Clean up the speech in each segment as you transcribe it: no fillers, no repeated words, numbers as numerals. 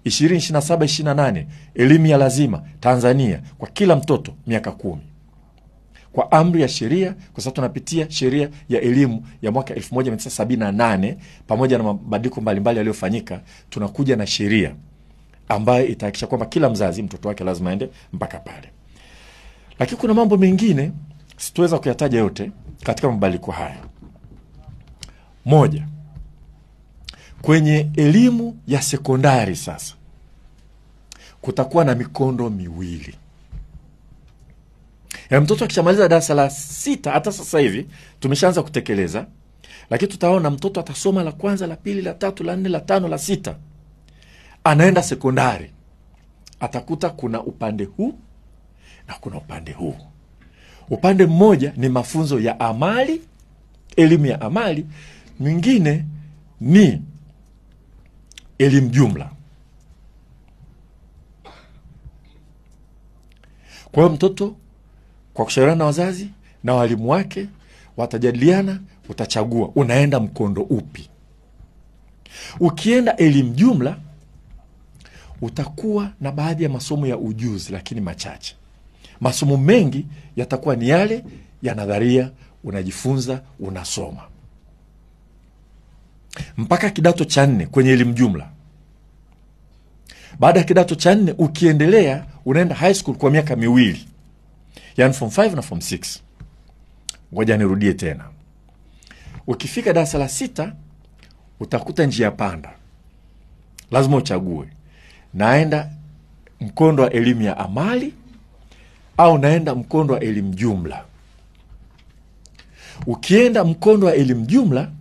2027-28 elimu ya lazima Tanzania kwa kila mtoto miaka 10. Kwa amri ya sheria, kwa sababu tunapitia sheria ya elimu ya mwaka 1978 pamoja na mabadiliko mbalimbali yaliyofanyika, tunakuja na sheria ambayo itahakikisha kwamba kila mzazi mtoto wake lazima aende mpaka pale. Lakini kuna mambo mengine sitoweza kuyataja yote katika mabadiliko haya. Moja, kwenye elimu ya sekondari sasa kutakuwa na mikondo miwili. Ya mtoto akishamaliza darasa la 6, hata sasa hivi tumeshaanza kutekeleza, lakini tutaona mtoto atasoma la kwanza, la pili, la tatu, la 4, la 5, la 6. Anaenda sekondari, atakuta kuna upande huu na kuna upande huu. Upande mmoja ni mafunzo ya amali, elimu ya amali, mwingine ni elimu jumla. Kwa hiyo mtoto kwa kushauriana na wazazi na walimu wake watajadiliana, utachagua unaenda mkondo upi. Ukienda elimu jumla utakuwa na baadhi ya masomo ya ujuzi lakini machache. Masomo mengi yatakuwa ni yale ya nadharia, unajifunza, unasoma. Mpaka kidato cha 4 kwenye elimu jumla. Baada ya kidato cha 4 ukiendelea unaenda high school kwa miaka 2. Yani form 5 na form 6. Ngoja nirudie tena. Ukifika darasa la 6 utakuta njia panda. Lazima uchague. Naenda mkondo wa elimu ya amali au naenda mkondo wa elimu jumla. Ukienda mkondo wa elimu jumla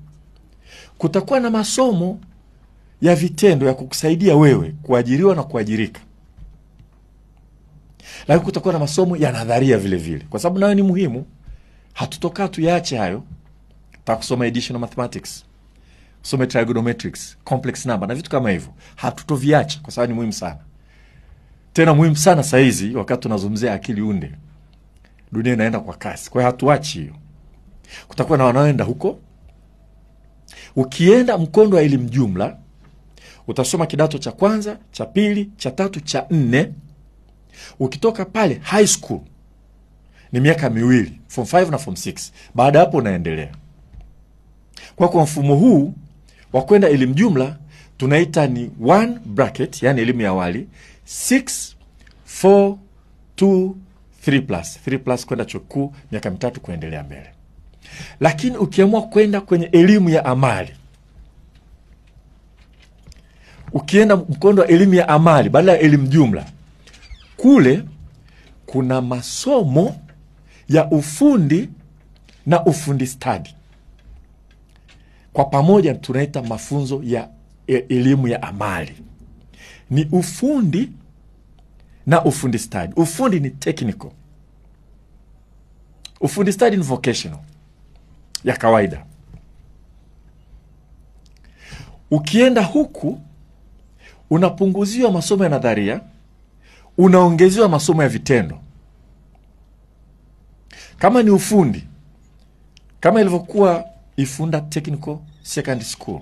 kutakuwa na masomo ya vitendo ya kukusaidia wewe kuajiriwa na kuajirika. Lakini kutakuwa na masomo ya nadharia vile vile, kwa sababu nayo ni muhimu. Hatutoka tuyaache hayo. Utakusoma additional mathematics, usome trigonometrics, complex number na vitu kama hivyo. Hatutoviacha kwa sababu ni muhimu sana. Tena muhimu sana saa hizi wakati tunazungumzia akili unde. Dunia inaenda kwa kasi. Kwa hiyo hatuachi hiyo. Kutakuwa na wanaoenda huko. Ukienda mkondo wa elimu jumla utasoma kidato cha kwanza, cha pili, cha tatu, cha 4. Ukitoka pale high school ni miaka 2, form 5 na form 6. Baada hapo unaendelea. Kwa mfumo huu wa kwenda elimu jumla tunaita ni 1 bracket, yani elimu ya awali, 6, 4, 2, 3+ kwenda chuo kikuu miaka 3 kuendelea mbele. Lakini ukiamua kwenda kwenye elimu ya amali, ukienda mkondo wa elimu ya amali badala ya elimu jumla, kule kuna masomo ya ufundi na ufundi stadi. Kwa pamoja tunaita mafunzo ya elimu ya amali. Ni ufundi na ufundi stadi. Ufundi ni technical. Ufundi stadi ni vocational, ya kawaida. Ukienda huku unapunguziwa masomo ya nadharia, unaongezewa masomo ya vitendo. Kama ni ufundi, kama ilivyokuwa Ifunda Technical Secondary School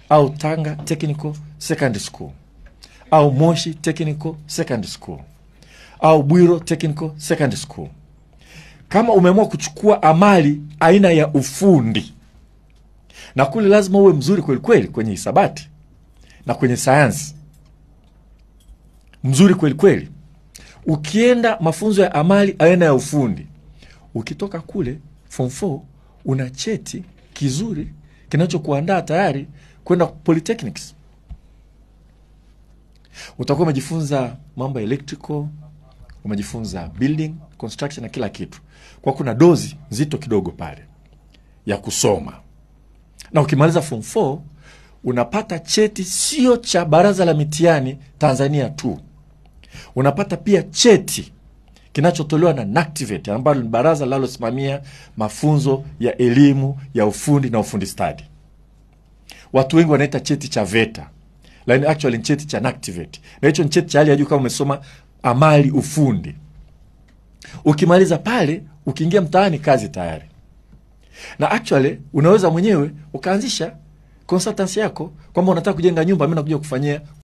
au Tanga Technical Secondary School au Moshi Technical Secondary School au Bwiro Technical Secondary School, kama umeamua kuchukua amali aina ya ufundi, na kule lazima uwe mzuri kweli kweli kwenye hisabati na kwenye sayansi, mzuri kweli kweli. Ukienda mafunzo ya amali aina ya ufundi, ukitoka kule form 4 una cheti kizuri kinachokuandaa tayari kwenda polytechnics. Utakuwa umejifunza mambo ya electrical, umejifunza building, construction na kila kitu. Kwa kuna dozi nzito kidogo pale ya kusoma. Na ukimaliza form 4 unapata cheti sio cha Baraza la Mitihani Tanzania tu. Unapata pia cheti kinachotolewa na NACTIVATE, ambalo ni baraza linalosimamia mafunzo ya elimu ya ufundi na ufundi stadi. Watu wengi wanaita cheti cha VETA, lakini actually ni cheti cha NACTIVATE. Na hicho ni cheti cha hali ya juu kama umesoma amali ufundi. Ukimaliza pale, ukiingia mtaani kazi tayari. Na actually unaweza mwenyewe ukaanzisha consultancy yako kwamba unataka kujenga nyumba, mimi nakuja kufanyia